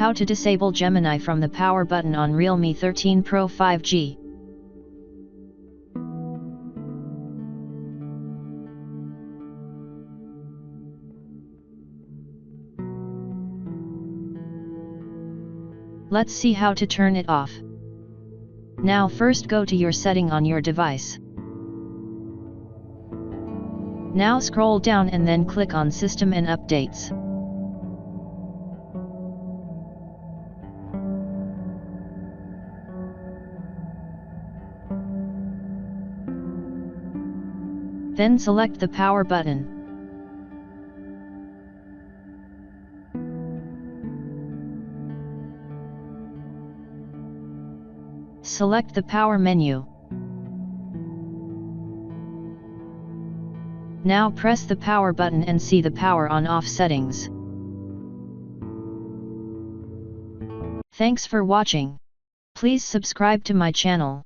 How to disable Gemini from the power button on Realme 13 Pro 5G. Let's see how to turn it off. Now first go to your setting on your device. Now scroll down and then click on System and Updates. Then select the power button. Select the power menu. Now press the power button and see the power on/off settings. Thanks for watching. Please subscribe to my channel.